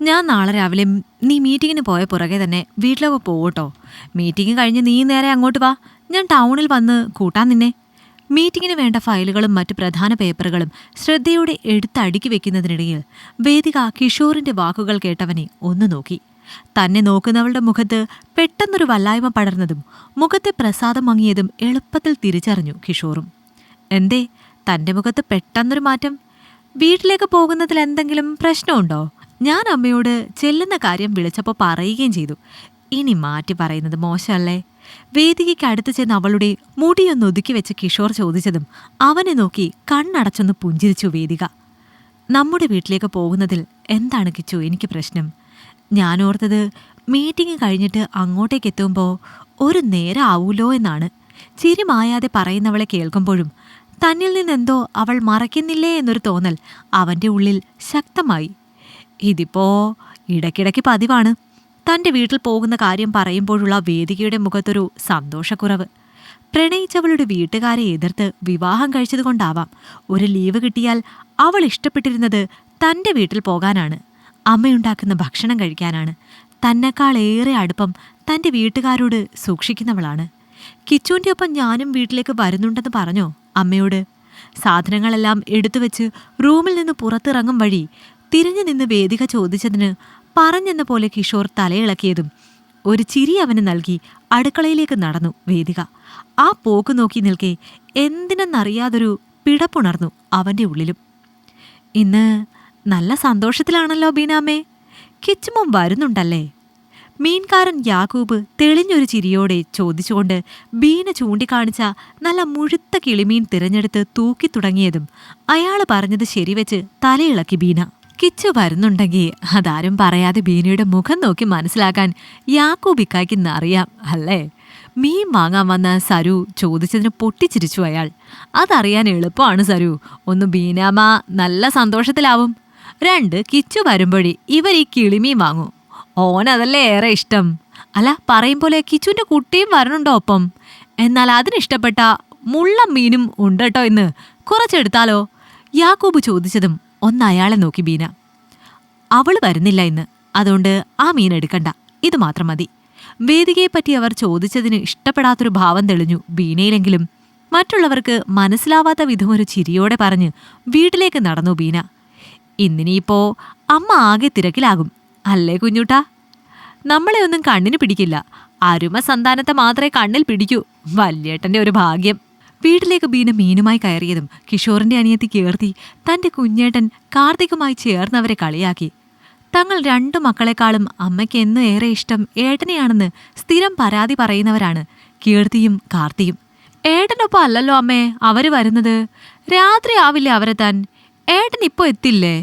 ഞാൻ നാളെ രാവിലെ നീ മീറ്റിങ്ങിന് പോയ പുറകെ തന്നെ വീട്ടിലൊക്കെ പോവട്ടോ. മീറ്റിംഗ് കഴിഞ്ഞ് നീ നേരെ അങ്ങോട്ട് വാ. ഞാൻ ടൗണിൽ വന്ന് കൂട്ടാൻ നിന്നെ. മീറ്റിങ്ങിന് വേണ്ട ഫയലുകളും മറ്റു പ്രധാന പേപ്പറുകളും ശ്രദ്ധയോടെ എടുത്തടുക്കി വെക്കുന്നതിനിടയിൽ വേദിക കിഷോറിന്റെ വാക്കുകൾ കേട്ടവനെ ഒന്ന് നോക്കി. തന്നെ നോക്കുന്നവളുടെ മുഖത്ത് പെട്ടെന്നൊരു വല്ലായ്മ പടർന്നതും മുഖത്തെ പ്രസാദം മങ്ങിയതും എളുപ്പത്തിൽ തിരിച്ചറിഞ്ഞു കിഷോറും. എന്തേ തന്റെ മുഖത്ത് പെട്ടെന്നൊരു മാറ്റം? വീട്ടിലേക്ക് പോകുന്നതിൽ എന്തെങ്കിലും പ്രശ്നമുണ്ടോ? ഞാൻ അമ്മയോട് ചെല്ലുന്ന കാര്യം വിളിച്ചപ്പോൾ പറയുകയും ചെയ്തു. ഇനി മാറ്റി പറയുന്നത് മോശമല്ലേ? വേദികയ്ക്ക് അടുത്ത് ചെന്ന് അവളുടെ മുടിയൊന്ന് ഒതുക്കി വെച്ച് കിഷോർ ചോദിച്ചതും അവനെ നോക്കി കണ്ണടച്ചൊന്ന് പുഞ്ചിരിച്ചു വേദിക. നമ്മുടെ വീട്ടിലേക്ക് പോകുന്നതിൽ എന്താണ് കിച്ചു എനിക്ക് പ്രശ്നം? ഞാനോർത്തത് മീറ്റിംഗ് കഴിഞ്ഞിട്ട് അങ്ങോട്ടേക്ക് എത്തുമ്പോൾ ഒരു നേരം ആവൂലോ എന്നാണ്. ചിരി മായാതെ പറയുന്നവളെ കേൾക്കുമ്പോഴും തന്നിൽ നിന്നെന്തോ അവൾ മറയ്ക്കുന്നില്ലേ എന്നൊരു തോന്നൽ അവൻ്റെ ഉള്ളിൽ ശക്തമായി. ഇതിപ്പോ ഇടയ്ക്കിടയ്ക്ക് പതിവാണ്. തൻ്റെ വീട്ടിൽ പോകുന്ന കാര്യം പറയുമ്പോഴുള്ള വേദികയുടെ മുഖത്തൊരു സന്തോഷക്കുറവ്. പ്രണയിച്ചവളുടെ വീട്ടുകാരെ എതിർത്ത് വിവാഹം കഴിച്ചതുകൊണ്ടാവാം ഒരു ലീവ് കിട്ടിയാൽ അവൾ ഇഷ്ടപ്പെട്ടിരുന്നത് തൻ്റെ വീട്ടിൽ പോകാനാണ്, അമ്മയുണ്ടാക്കുന്ന ഭക്ഷണം കഴിക്കാനാണ്. തന്നെക്കാളേറെ അടുപ്പം തൻ്റെ വീട്ടുകാരോട് സൂക്ഷിക്കുന്നവളാണ്. കിച്ചുവിൻ്റെ ഒപ്പം ഞാനും വീട്ടിലേക്ക് വരുന്നുണ്ടെന്ന് പറഞ്ഞോ അമ്മയോട്? സാധനങ്ങളെല്ലാം എടുത്തുവെച്ച് റൂമിൽ നിന്ന് പുറത്തിറങ്ങും വഴി തിരിഞ്ഞു നിന്ന് വേദിക ചോദിച്ചതിന് പറഞ്ഞെന്ന പോലെ കിഷോർ തലയിളക്കിയതും ഒരു ചിരി അവന് നൽകി അടുക്കളയിലേക്ക് നടന്നു വേദിക. ആ പോക്ക് നോക്കി നിൽക്കെ എന്തിനെന്നറിയാതൊരു പിടപ്പുണർന്നു അവൻ്റെ ഉള്ളിലും. ഇന്ന് നല്ല സന്തോഷത്തിലാണല്ലോ ബീനാമ്മേ. കിച്ചുമോൻ വരുന്നുണ്ടല്ലേ? മീൻകാരൻ യാക്കൂബ് തെളിഞ്ഞൊരു ചിരിയോടെ ചോദിച്ചുകൊണ്ട് ബീന ചൂണ്ടിക്കാണിച്ച നല്ല മുഴുത്ത കിളിമീൻ തിരഞ്ഞെടുത്ത് തൂക്കി തുടങ്ങിയതും അയാൾ പറഞ്ഞത് ശരിവെച്ച് തലയിളക്കി ബീന. കിച്ചു വരുന്നുണ്ടെങ്കിൽ അതാരും പറയാതെ ബീനയുടെ മുഖം നോക്കി മനസ്സിലാക്കാൻ യാക്കൂബിക്കായ്ക്കെന്നറിയാം അല്ലേ? മീൻ വാങ്ങാൻ വന്ന സരു ചോദിച്ചതിന് പൊട്ടിച്ചിരിച്ചു അയാൾ. അതറിയാൻ എളുപ്പമാണ് സരു. ഒന്ന് ബീനാമ്മ നല്ല സന്തോഷത്തിലാവും, രണ്ട് കിച്ചു വരുമ്പോഴേ ഇവർ ഈ കിളിമീൻ വാങ്ങും. ഓനതല്ലേ ഏറെ ഇഷ്ടം. അല്ല, പറയും പോലെ കിച്ചുവിൻ്റെ കുട്ടിയും വരണുണ്ടോ ഒപ്പം? എന്നാൽ അതിനിഷ്ടപ്പെട്ട മുള്ള മീനും ഉണ്ട് കേട്ടോ, ഇന്ന് കുറച്ചെടുത്താലോ? യാക്കൂബ് ചോദിച്ചതും ഒന്ന് അയാളെ നോക്കി ബീന. അവള് വരുന്നില്ല ഇന്ന്, അതുകൊണ്ട് ആ മീൻ എടുക്കണ്ട, ഇത് മാത്രം മതി. വേദികയെപ്പറ്റി അവർ ചോദിച്ചതിന് ഇഷ്ടപ്പെടാത്തൊരു ഭാവം തെളിഞ്ഞു ബീനയിലെങ്കിലും മറ്റുള്ളവർക്ക് മനസ്സിലാവാത്ത വിധമൊരു ചിരിയോടെ പറഞ്ഞ് വീട്ടിലേക്ക് നടന്നു ബീന. ഇന്നിനിയിപ്പോ അമ്മ ആകെ തിരക്കിലാകും അല്ലേ കുഞ്ഞൂട്ടാ? നമ്മളെ ഒന്നും കണ്ണിന് പിടിക്കില്ല, അരുമ സന്താനത്തെ മാത്രമേ കണ്ണിൽ പിടിക്കൂ. വല്യേട്ടൻ്റെ ഒരു ഭാഗ്യം. വീട്ടിലേക്ക് ബീന മീനുമായി കയറിയതും കിഷോറിന്റെ അനിയത്തി കീർത്തി തന്റെ കുഞ്ഞേട്ടൻ കാർത്തികുമായി ചേർന്നവരെ കളിയാക്കി. തങ്ങൾ രണ്ടു മക്കളെക്കാളും അമ്മയ്ക്ക് എന്നും ഏറെ ഇഷ്ടം ഏട്ടനെയാണെന്ന് സ്ഥിരം പരാതി പറയുന്നവരാണ് കീർത്തിയും കാർത്തിയും. ഏട്ടനൊപ്പം അല്ലല്ലോ അമ്മേ അവര് വരുന്നത്. രാത്രി ആവില്ലേ അവരെത്താൻ? ഏട്ടൻ ഇപ്പോൾ എത്തില്ലേ?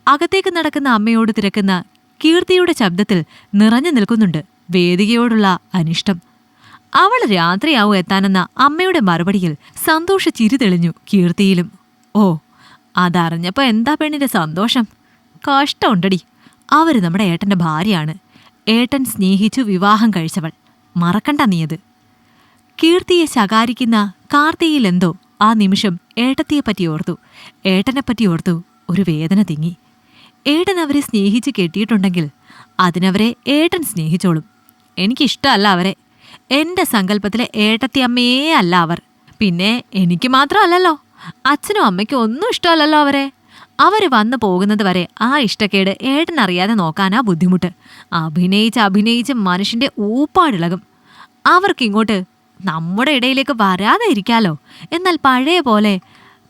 അകത്തേക്ക് നടക്കുന്ന അമ്മയോട് തിരക്കുന്ന കീർത്തിയുടെ ശബ്ദത്തിൽ നിറഞ്ഞു നിൽക്കുന്നുണ്ട് വേദികയോടുള്ള അനിഷ്ടം. അവൾ രാത്രിയാവും എത്താനെന്ന അമ്മയുടെ മറുപടിയിൽ സന്തോഷ ചിരി തെളിഞ്ഞു കീർത്തിയിലും. ഓ, അതറിഞ്ഞപ്പോ എന്താ പെണ്ണിന്റെ സന്തോഷം! കഷ്ടമുണ്ടടി, അവര് നമ്മുടെ ഏട്ടന്റെ ഭാര്യയാണ്. ഏട്ടൻ സ്നേഹിച്ചു വിവാഹം കഴിച്ചവൾ, മറക്കണ്ട നീയത്. കീർത്തിയെ ശകാരിക്കുന്ന കാർത്തിയിലെന്തോ ആ നിമിഷം ഏട്ടത്തിയെപ്പറ്റി ഓർത്തു. ഏട്ടനെപ്പറ്റി ഓർത്തു ഒരു വേദന തിങ്ങി. ഏട്ടൻ അവരെ സ്നേഹിച്ച് കെട്ടിയിട്ടുണ്ടെങ്കിൽ അതിനവരെ ഏട്ടൻ സ്നേഹിച്ചോളും. എനിക്കിഷ്ടമല്ല അവരെ. എൻ്റെ സങ്കല്പത്തിലെ ഏട്ടത്തിയമ്മയേ അല്ല അവർ. പിന്നെ എനിക്ക് മാത്രമല്ലല്ലോ, അച്ഛനും അമ്മയ്ക്കും ഒന്നും ഇഷ്ടമല്ലല്ലോ അവരെ. അവർ വന്നു പോകുന്നത് വരെ ആ ഇഷ്ടക്കേട് ഏട്ടനറിയാതെ നോക്കാനാ ബുദ്ധിമുട്ട്. അഭിനയിച്ച് അഭിനയിച്ച് മനുഷ്യൻ്റെ ഊപ്പാടിളകും. അവർക്കിങ്ങോട്ട് നമ്മുടെ ഇടയിലേക്ക് വരാതെ ഇരിക്കാലോ. എന്നാൽ പഴയ പോലെ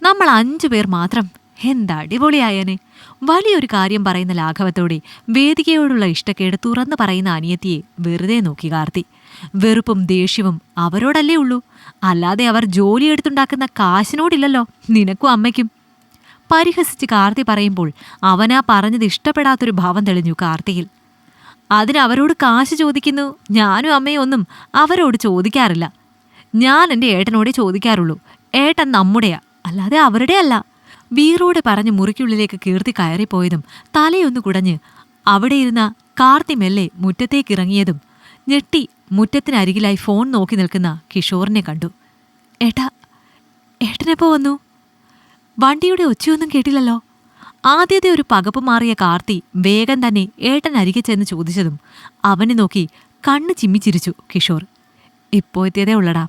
നമ്മൾ 5 പേർ മാത്രം എന്തടിപൊളിയായനെ. വലിയൊരു കാര്യം പറയുന്ന ലാഘവത്തോടെ വേദികയോടുള്ള ഇഷ്ടക്കേട് തുറന്നു പറയുന്ന അനിയത്തിയെ വെറുതെ നോക്കി കാർത്തി. വെറുപ്പും ദേഷ്യവും അവരോടല്ലേ ഉള്ളൂ, അല്ലാതെ അവർ ജോലിയെടുത്തുണ്ടാക്കുന്ന കാശിനോടില്ലല്ലോ നിനക്കും അമ്മയ്ക്കും. പരിഹസിച്ച് കാർത്തി പറയുമ്പോൾ അവനാ പറഞ്ഞത് ഇഷ്ടപ്പെടാത്തൊരു ഭാവം തെളിഞ്ഞു കാർത്തിയിൽ. അതിനവരോട് കാശ് ചോദിക്കുന്നു. ഞാനും അമ്മയും ഒന്നും അവരോട് ചോദിക്കാറില്ല. ഞാൻ എൻ്റെ ഏട്ടനോടെ ചോദിക്കാറുള്ളൂ. ഏട്ടൻ നമ്മുടെയാ, അല്ലാതെ അവരുടെ അല്ല. വീറോടെ പറഞ്ഞ് മുറിക്കുള്ളിലേക്ക് കീർത്തി കയറിപ്പോയതും തലയൊന്നു കുടഞ്ഞ് അവിടെ ഇരുന്ന കാർത്തി മെല്ലെ മുറ്റത്തേക്കിറങ്ങിയതും ഞെട്ടി മുറ്റത്തിനരികിലായി ഫോൺ നോക്കി നിൽക്കുന്ന കിഷോറിനെ കണ്ടു. ഏട്ടാ, ഏട്ടനെപ്പോ വന്നു? വണ്ടിയുടെ ഒച്ചയൊന്നും കേട്ടില്ലല്ലോ. ആദ്യത്തെ ഒരു പകപ്പ് മാറിയ കാർത്തി വേഗം തന്നെ ഏട്ടൻ അരികെ ചെന്ന് ചോദിച്ചതും അവനെ നോക്കി കണ്ണ് ചിമ്മിച്ചിരിച്ചു കിഷോർ. ഇപ്പോൾ എത്തിയതേ ഉള്ളടാ.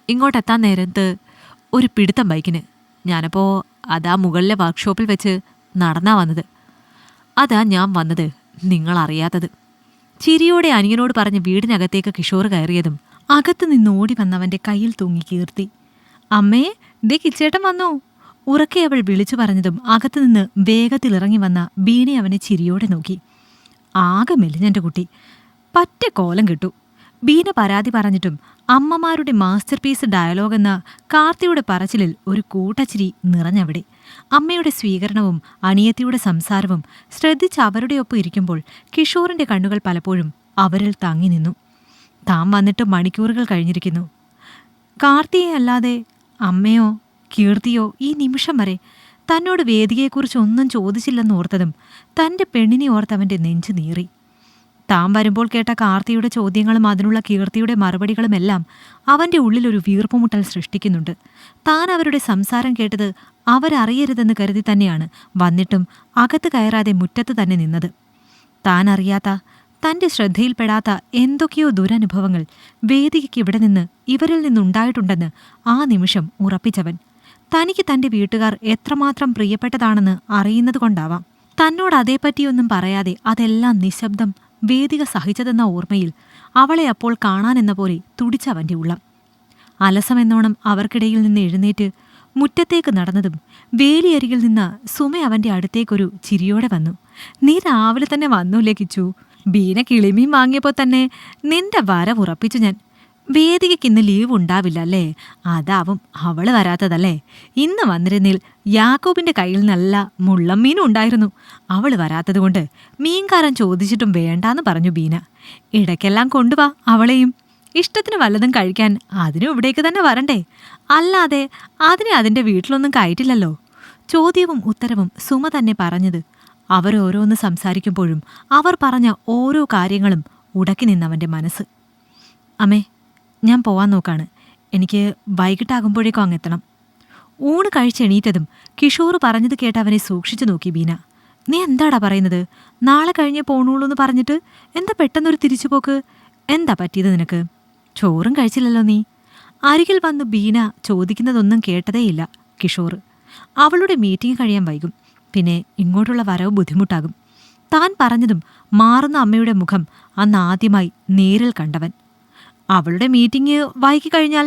ഇങ്ങോട്ടെത്താൻ നേരത്ത് ഒരു പിടുത്തം ബൈക്കിന്. ഞാനപ്പോൾ അതാ മുകളിലെ വർക്ക്ഷോപ്പിൽ വെച്ച് നടന്നാ വന്നത്. അതാ ഞാൻ വന്നത്, നിങ്ങളറിയാത്തത്. ചിരിയോടെ അനിയനോട് പറഞ്ഞ് വീടിനകത്തേക്ക് കിഷോർ കയറിയതും അകത്തു നിന്നോടി വന്നവൻ്റെ കയ്യിൽ തൂങ്ങി കീർത്തി. അമ്മേ, ദേ കിച്ചേട്ടൻ വന്നു. ഉറക്കെ അവൾ വിളിച്ചു പറഞ്ഞതും അകത്തുനിന്ന് വേഗത്തിലിറങ്ങി വന്ന ബീനെ അവനെ ചിരിയോടെ നോക്കി. ആകെ മെലിഞ്ഞെൻ്റെ കുട്ടി, പറ്റ കോലം കിട്ടു. ബീന പരാതി പറഞ്ഞിട്ടും അമ്മമാരുടെ മാസ്റ്റർ പീസ് ഡയലോഗ് എന്ന കാർത്തിയുടെ പറച്ചിലിൽ ഒരു കൂട്ടച്ചിരി നിറഞ്ഞവിടെ. അമ്മയുടെ സ്വീകരണവും അനിയത്തിയുടെ സംസാരവും ശ്രദ്ധിച്ച് അവരുടെ ഒപ്പം ഇരിക്കുമ്പോൾ കിഷോറിന്റെ കണ്ണുകൾ പലപ്പോഴും അവരിൽ തങ്ങി നിന്നു. താൻ വന്നിട്ട് മണിക്കൂറുകൾ കഴിഞ്ഞിരിക്കുന്നു. കാർത്തിയെ അല്ലാതെ അമ്മയോ കീർത്തിയോ ഈ നിമിഷം വരെ തന്നോട് വേദികയെക്കുറിച്ച് ഒന്നും ചോദിച്ചില്ലെന്നോർത്തതും തൻ്റെ പെണ്ണിനെ ഓർത്തവൻ്റെ നെഞ്ചു നീറി. താൻ വരുമ്പോൾ കേട്ട കാർത്തിയുടെ ചോദ്യങ്ങളും അതിനുള്ള കീർത്തിയുടെ മറുപടികളുമെല്ലാം അവൻ്റെ ഉള്ളിലൊരു വീർപ്പുമുട്ടൽ സൃഷ്ടിക്കുന്നുണ്ട്. താൻ അവരുടെ സംസാരം കേട്ടത് അവരറിയരുതെന്ന് കരുതി തന്നെയാണ് വന്നിട്ടും അകത്ത് കയറാതെ മുറ്റത്ത് തന്നെ നിന്നത്. താൻ അറിയാത്ത, തൻ്റെ ശ്രദ്ധയിൽപ്പെടാത്ത എന്തൊക്കെയോ ദുരനുഭവങ്ങൾ വേദികയ്ക്ക് ഇവിടെ നിന്ന് ഇവരിൽ നിന്നുണ്ടായിട്ടുണ്ടെന്ന് ആ നിമിഷം ഉറപ്പിച്ചവൻ. തനിക്ക് തൻ്റെ വീട്ടുകാർ എത്രമാത്രം പ്രിയപ്പെട്ടതാണെന്ന് അറിയുന്നതുകൊണ്ടാവാം തന്നോട് അതേപ്പറ്റിയൊന്നും പറയാതെ അതെല്ലാം നിശബ്ദം വേദിക സഹിച്ചതെന്ന ഓർമ്മയിൽ അവളെ അപ്പോൾ കാണാനെന്ന പോലെ തുടിച്ചവൻ്റെ ഉള്ളം. അലസമെന്നോണം അവർക്കിടയിൽ നിന്ന് എഴുന്നേറ്റ് മുറ്റത്തേക്ക് നടന്നതും വേലിയരികിൽ നിന്ന് സുമ അവൻ്റെ അടുത്തേക്കൊരു ചിരിയോടെ വന്നു. നീ രാവിലെ തന്നെ വന്നൂലേ കിച്ചു? ബീന കിളിമീൻ വാങ്ങിയപ്പോൾ തന്നെ നിന്റെ വരവുറപ്പിച്ചു ഞാൻ. വേദികയ്ക്ക് ഇന്ന് ലീവ് ഉണ്ടാവില്ല അല്ലേ? അതാവും അവള് വരാത്തതല്ലേ. ഇന്ന് വന്നിരുന്നിൽ യാക്കോബിന്റെ കയ്യിൽ നല്ല മുള്ളം മീനും ഉണ്ടായിരുന്നു. അവള് വരാത്തതുകൊണ്ട് മീൻകാരൻ ചോദിച്ചിട്ടും വേണ്ടാന്ന് പറഞ്ഞു ബീന. ഇടയ്ക്കെല്ലാം കൊണ്ടുവാ അവളെയും. ഇഷ്ടത്തിന് വല്ലതും കഴിക്കാൻ അതിനും ഇവിടേക്ക് തന്നെ വരണ്ടേ? അല്ലാതെ അതിനെ അതിൻ്റെ വീട്ടിലൊന്നും കയറ്റില്ലല്ലോ. ചോദ്യവും ഉത്തരവും സുമ തന്നെ പറഞ്ഞത്. അവരോരോന്ന് സംസാരിക്കുമ്പോഴും അവർ പറഞ്ഞ ഓരോ കാര്യങ്ങളും ഉടക്കി നിന്നവൻ്റെ മനസ്സ്. അമ്മേ, ഞാൻ പോവാൻ നോക്കാണ്. എനിക്ക് വൈകിട്ടാകുമ്പോഴേക്കും അങ്ങെത്തണം. ഊണ് കഴിച്ചെണീറ്റതും കിഷോർ പറഞ്ഞത് കേട്ട് അവനെ സൂക്ഷിച്ചു നോക്കി ബീന. നീ എന്താടാ പറയുന്നത്? നാളെ കഴിഞ്ഞേ പോണുള്ളൂ എന്ന് പറഞ്ഞിട്ട് എന്താ പെട്ടെന്നൊരു തിരിച്ചുപോക്ക്? എന്താ പറ്റിയത് നിനക്ക്? ചോറും കഴിച്ചില്ലല്ലോ നീ? അരികിൽ വന്ന് ബീന ചോദിക്കുന്നതൊന്നും കേട്ടതേയില്ല കിഷോർ. അവളുടെ മീറ്റിംഗ് കഴിയാൻ വൈകും, പിന്നെ ഇങ്ങോട്ടുള്ള വരവ് ബുദ്ധിമുട്ടാകും. താൻ പറഞ്ഞതും മാറുന്ന അമ്മയുടെ മുഖം അന്ന് ആദ്യമായി നേരിൽ കണ്ടവൻ. അവളുടെ മീറ്റിംഗ് വൈകി കഴിഞ്ഞാൽ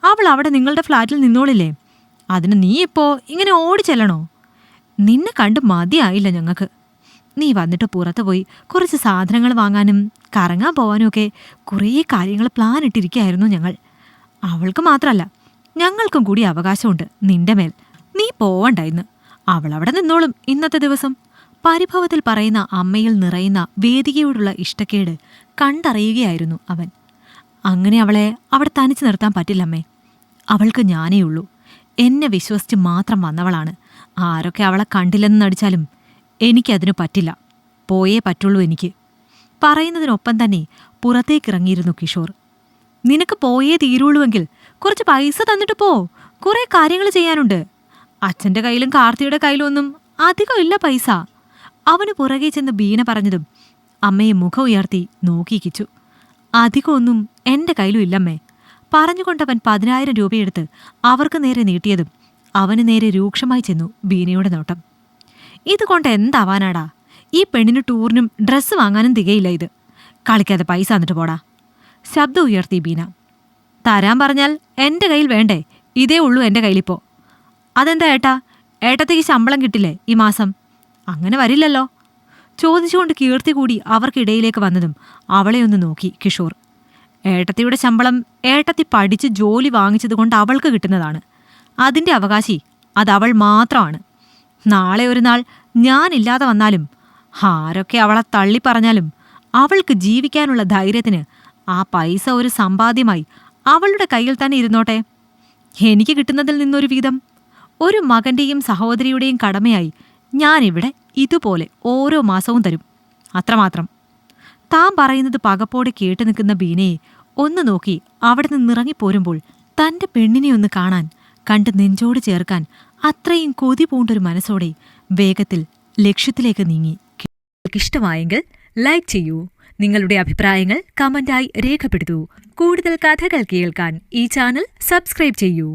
അവൾ അവിടെ നിങ്ങളുടെ ഫ്ലാറ്റിൽ നിന്നോളില്ലേ? അതിന് നീ ഇപ്പോൾ ഇങ്ങനെ ഓടിച്ചെല്ലണോ? നിന്നെ കണ്ട് മതിയായില്ല ഞങ്ങൾക്ക്. നീ വന്നിട്ട് പുറത്തു പോയി കുറച്ച് സാധനങ്ങൾ വാങ്ങാനും കറങ്ങാൻ പോകാനും ഒക്കെ കുറേ കാര്യങ്ങൾ പ്ലാൻ ഇട്ടിരിക്കുകയായിരുന്നു ഞങ്ങൾ. അവൾക്ക് മാത്രമല്ല, ഞങ്ങൾക്കും കൂടി അവകാശമുണ്ട് നിന്റെ മേൽ. നീ പോവണ്ടായിന്ന്. അവളവിടെ നിന്നോളും ഇന്നത്തെ ദിവസം. പരിഭവത്തിൽ പറയുന്ന അമ്മയിൽ നിറയുന്ന വേദികയോടുള്ള ഇഷ്ടക്കേട് കണ്ടറിയുകയായിരുന്നു അവൻ. അങ്ങനെ അവളെ അവിടെ തനിച്ചു നിർത്താൻ പറ്റില്ലമ്മേ. അവൾക്ക് ഞാനേ ഉള്ളൂ. എന്നെ വിശ്വസിച്ച് മാത്രം വന്നവളാണ്. ആരൊക്കെ അവളെ കണ്ടില്ലെന്ന് നടിച്ചാലും എനിക്കതിനു പറ്റില്ല. പോയേ പറ്റുള്ളൂ എനിക്ക്. പറയുന്നതിനൊപ്പം തന്നെ പുറത്തേക്കിറങ്ങിയിരുന്നു കിഷോർ. നിനക്ക് പോയേ തീരുള്ളൂവെങ്കിൽ കുറച്ച് പൈസ തന്നിട്ട് പോ. കുറേ കാര്യങ്ങൾ ചെയ്യാനുണ്ട്. അച്ഛൻ്റെ കയ്യിലും കാർത്തിയുടെ കയ്യിലും ഒന്നും അധികം ഇല്ല പൈസ. അവന് പുറകെ ചെന്ന് ബീന പറഞ്ഞതും അമ്മയെ മുഖം ഉയർത്തി നോക്കിക്കിച്ചു. അധികമൊന്നും എൻ്റെ കയ്യിലും ഇല്ലമ്മേ. പറഞ്ഞുകൊണ്ടവൻ 10,000 രൂപയെടുത്ത് അവർക്ക് നേരെ നീട്ടിയതും അവന് നേരെ രൂക്ഷമായി ചെന്നു ബീനയുടെ നോട്ടം. ഇതുകൊണ്ട് എന്താവാനാടാ? ഈ പെണ്ണിന് ടൂറിനും ഡ്രസ്സ് വാങ്ങാനും തികയില്ല ഇത്. കളിക്കാതെ പൈസ എന്നിട്ട് പോടാ. ശബ്ദം ഉയർത്തി ബീന. തരാൻ പറഞ്ഞാൽ എൻ്റെ കയ്യിൽ വേണ്ടേ? ഇതേ ഉള്ളൂ എൻ്റെ കയ്യിലിപ്പോൾ. അതെന്താ ഏട്ടാ? ഏട്ടത്തേക്ക് ശമ്പളം കിട്ടില്ലേ ഈ മാസം? അങ്ങനെ വരില്ലല്ലോ. ചോദിച്ചുകൊണ്ട് കീർത്തി കൂടി അവർക്കിടയിലേക്ക് വന്നതും അവളെ ഒന്ന് നോക്കി കിഷോർ. ഏട്ടത്തിയുടെ ശമ്പളം ഏട്ടത്തി പഠിച്ച് ജോലി വാങ്ങിച്ചതുകൊണ്ട് അവൾക്ക് കിട്ടുന്നതാണ്. അതിൻ്റെ അവകാശി അതവൾ മാത്രമാണ്. നാളെ ഒരു നാൾ ഞാനില്ലാതെ വന്നാലും ആരൊക്കെ അവളെ തള്ളിപ്പറഞ്ഞാലും അവൾക്ക് ജീവിക്കാനുള്ള ധൈര്യത്തിന് ആ പൈസ ഒരു സമ്പാദ്യമായി അവളുടെ കയ്യിൽ തന്നെ ഇരുന്നോട്ടെ. എനിക്ക് കിട്ടുന്നതിൽ നിന്നൊരു വീതം ഒരു മകൻ്റെയും സഹോദരിയുടെയും കടമയായി ഞാനിവിടെ ഇതുപോലെ ഓരോ മാസവും തരും. അത്രമാത്രം. താൻ പറയുന്നത് പകപ്പോടെ കേട്ടു നിൽക്കുന്ന ബീനയെ ഒന്ന് നോക്കി അവിടെ നിന്നിറങ്ങിപ്പോരുമ്പോൾ തൻ്റെ പെണ്ണിനെ ഒന്ന് കാണാൻ, കണ്ട് നെഞ്ചോട് ചേർക്കാൻ അത്രയും കൊതി പൂണ്ടൊരു മനസ്സോടെ വേഗത്തിൽ ലക്ഷ്യത്തിലേക്ക് നീങ്ങി. ഇഷ്ടമായെങ്കിൽ ലൈക്ക് ചെയ്യൂ. നിങ്ങളുടെ അഭിപ്രായങ്ങൾ കമന്റായി രേഖപ്പെടുത്തൂ. കൂടുതൽ കഥകൾ കേൾക്കാൻ ഈ ചാനൽ സബ്സ്ക്രൈബ് ചെയ്യൂ.